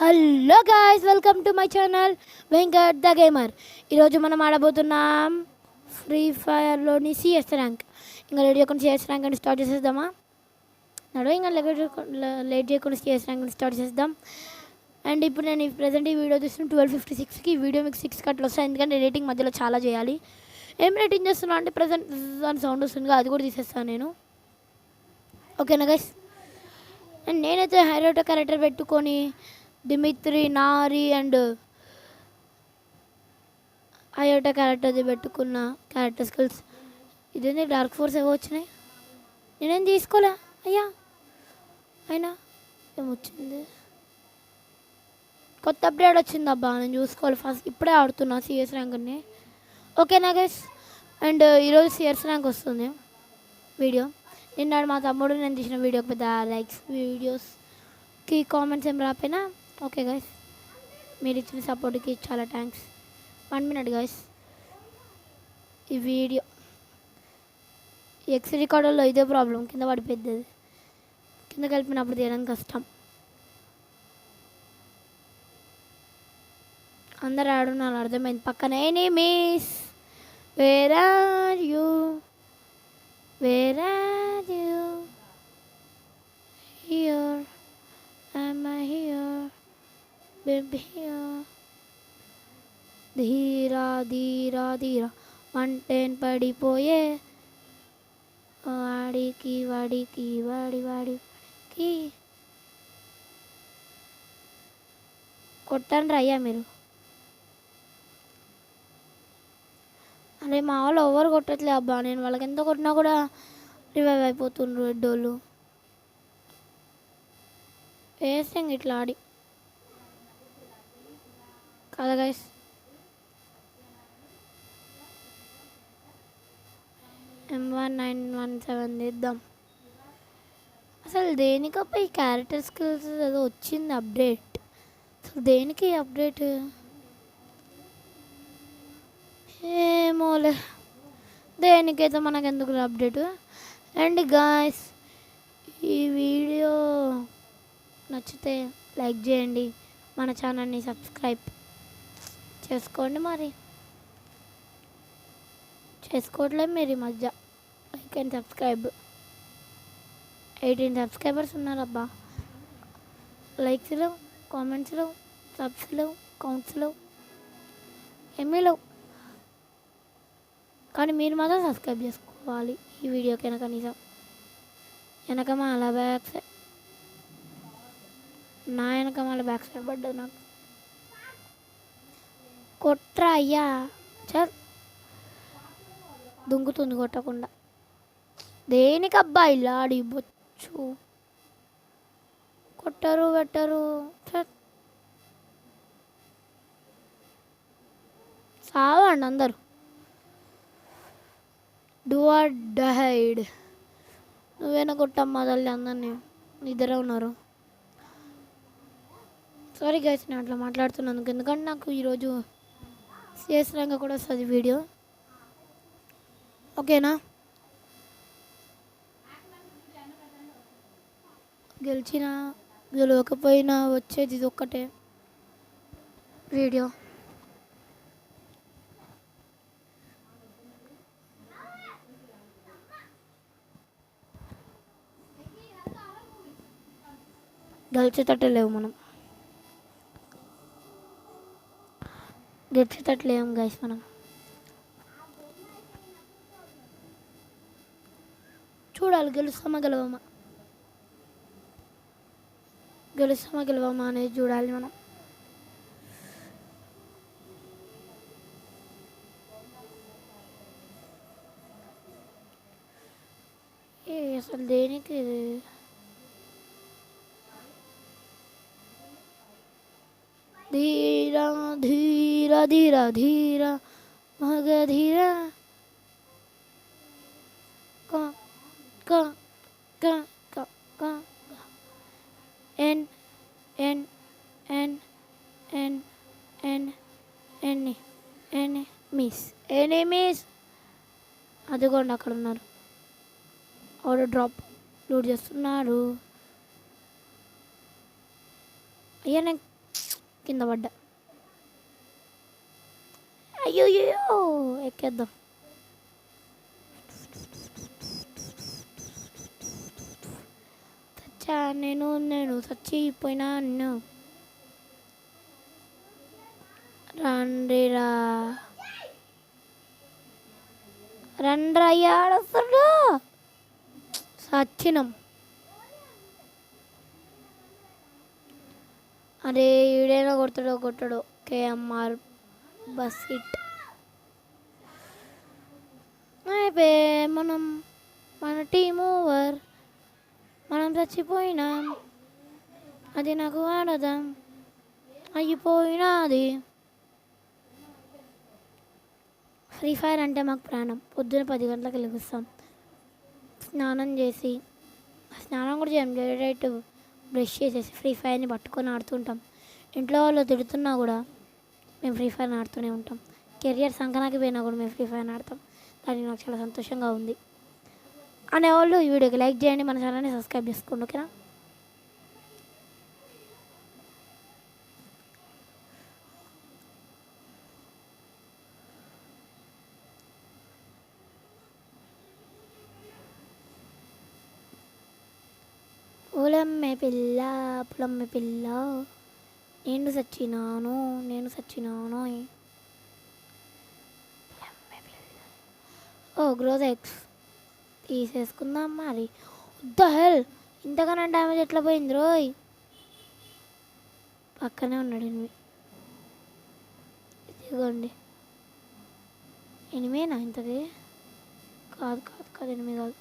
Hello guys, welcome to my channel Venkat the gamer. ఈరోజు మనం ఆడబోతున్నాం free ఫైర్లోని CS rank. ఇంకా late చేయకుండా సిఎస్ ర్యాంక్ అని స్టార్ట్ చేసేద్దామా? ఇంకా లేట్ చేయకుండా సిఎస్ ర్యాంక్ అని స్టార్ట్ చేసేద్దాం. అండ్ ఇప్పుడు నేను ప్రజెంట్ ఈ వీడియో చూస్తున్న 12:56కి. ఈ వీడియో మీకు 6 కట్లు వస్తాయి, ఎందుకంటే రేటింగ్ మధ్యలో చాలా చేయాలి. ఏం రేటింగ్ చేస్తున్నా అంటే ప్రజెంట్ దాని సౌండ్ వస్తుంది, అది కూడా తీసేస్తాను నేను. ఓకేనా గైస్? అండ్ నేనైతే హైరోటో క్యారెక్టర్ పెట్టుకొని డిమిత్రి, నారి అండ్ అయోటా క్యారెక్టర్ది పెట్టుకున్న క్యారెక్టర్ స్కిల్స్. ఇదేంటి డార్క్ ఫోర్స్ ఏవో వచ్చినాయి, నేనేం తీసుకోలే అయ్యా. అయినా ఏమొచ్చింది? కొత్త అప్డేట్ వచ్చింది అబ్బా, నేను చూసుకోవాలి. ఫస్ట్ ఇప్పుడే ఆడుతున్నా సిఎస్ ర్యాంక్ని. ఓకేనా గైస్? అండ్ ఈరోజు సిఎస్ ర్యాంక్ వస్తుంది వీడియో. నిన్నాడు మా తమ్ముడు నేను తీసిన వీడియోకి పెద్ద లైక్స్, వీడియోస్కి కామెంట్స్ ఏం రాపోయినా ఓకే గైస్, మీరు ఇచ్చిన సపోర్ట్కి చాలా థ్యాంక్స్. 1 minute guys. ఈ వీడియో ఎక్స్ రికార్డర్లో ఇదే ప్రాబ్లం, కింద పడిపోద్ది. అది కింద కలిపినప్పుడు తీయడానికి కష్టం. అందరు ఆడున్నారు, అర్థమైంది. పక్కన enemies, where are you, where are you, here am I here, baby here. ధీరా ధీరా ధీరా 110 పడిపోయే వాడికి వాడికి వాడికి కొట్టండి అయ్యా మీరు. అరే మా వాళ్ళు ఎవరు కొట్టట్లే అబ్బా, నేను వాళ్ళకి ఎంత కొట్టినా కూడా రివైవ్ అయిపోతుండ్రు రెడ్డోళ్ళు. వేస్తాం ఇట్లా ఆడి కదా గైస్. M1917 తీద్దాం. అసలు దేనికప్ప ఈ క్యారెక్టర్ స్కిల్స్ ఏదో వచ్చింది అప్డేట్. అసలు దేనికి అప్డేట్ ఏమోలే, దేనికైతే మనకెందుకు అప్డేట్. అండ్ గాయస్, ఈ వీడియో నచ్చితే లైక్ చేయండి, మన ఛానల్ని సబ్స్క్రైబ్ చేసుకోండి. మరి చేసుకోవట్లేదు మీరు ఈ మధ్య. Like and subscribe. 18 సబ్స్క్రైబర్స్ ఉన్నారబ్బా. లైక్స్లో, కామెంట్స్లో, సబ్స్లో, కౌంట్స్లో ఏమీ లేవు. కానీ మీరు మాత్రం సబ్స్క్రైబ్ చేసుకోవాలి ఈ వీడియోకైనా. కనీసం వెనక మా అలా బ్యాక్ సైడ్, నా వెనక మళ్ళీ బ్యాక్ సైడ్ పడ్డది నాకు. కొట్రా అయ్యా, చల్. దుంకుతుంది కొట్టకుండా. దేనికబ్బా ఇలా ఆడిపోచ్చు, కొట్టరు పెట్టరు. సావండి అందరు. Do or died. నువ్వేనా కొట్టమ్మా తల్లి, అందరినీ ఇద్దరే ఉన్నారు. సారీ గైస్ నేను అట్లా మాట్లాడుతున్నాను, ఎందుకంటే నాకు ఈరోజు సిఎస్ ర్యాంక్ కూడా వస్తుంది వీడియో. ఓకేనా? గెలిచినా గెలవకపోయినా వచ్చేది ఇది ఒక్కటే వీడియో. గెలిచేటట్టే లేవు, మనం గెలిచేటట్లేము గైస్. మనం చూడాలి, గెలుస్తామా గెలవమా, గెలుస్తామా గెలవమా అనేది చూడాలి మనం. అసలు దేనికి ఇది? ధీరా ధీరా ధీరా ధీరా మగ ధీరా క క క క క ఎన్ ఎన్ ఎన్ ఎన్ ఎన్ ఎన్ని ఎనిమీస్ ఎనిమీస్. అదిగోండి అక్కడ ఉన్నారు, ఆర్డర్ డ్రాప్ లూట్ చేస్తున్నారు. అయ్యా నేను కింద పడ్డా. అయ్యో ఎక్కేద్దాం. చచ్చా నేను చచ్చిపోయినా నిన్ను. రండిరా అయ్యాడొస్తాడు. సచ్చినం. అరే ఈడైనా కొట్టడో కేఎంఆర్ బస్ హిట్ అయిపోయి మన టీం ఓవర్. మనం చచ్చిపోయినాం. అది నాకు ఆడదాం అయిపోయినది. ఫ్రీ ఫైర్ అంటే మాకు ప్రాణం. పొద్దున 10 గంటలకు లెగుస్తాం, స్నానం చేసి, స్నానం కూడా చేయం, డైరెక్ట్ బ్రష్ చేసేసి ఫ్రీ ఫైర్ని పట్టుకొని ఆడుతుంటాం. ఇంట్లో వాళ్ళు తిడుతున్నా కూడా మేము ఫ్రీ ఫైర్ ఆడుతూనే ఉంటాం. కెరియర్ సంకనాకి పోయినా కూడా మేము ఫ్రీ ఫైర్ ఆడతాం. దానికి నాకు చాలా సంతోషంగా ఉంది. అనేవాళ్ళు ఈ వీడియోకి లైక్ చేయండి, మన ఛానల్ని సబ్స్క్రైబ్ చేసుకోండి. ఓకేనా? పులమ్మె పిల్ల నేను సచ్చినాను. ఓ గ్రోజెక్స్ తీసేసుకుందాం మరి. ద హెల్, ఇంతకన్నా డ్యామేజ్ ఎట్లా పోయింది రోయ్? పక్కనే ఉన్నాడు ఎనిమి. ఇదిగోండి, ఎనిమేనా ఇంతది? కాదు ఎనిమి కాదు.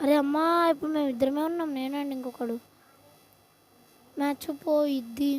అరే అమ్మా, ఇప్పుడు మేము ఇద్దరమే ఉన్నాం, నేనండి ఇంకొకడు. మ్యాచ్ పోయింది.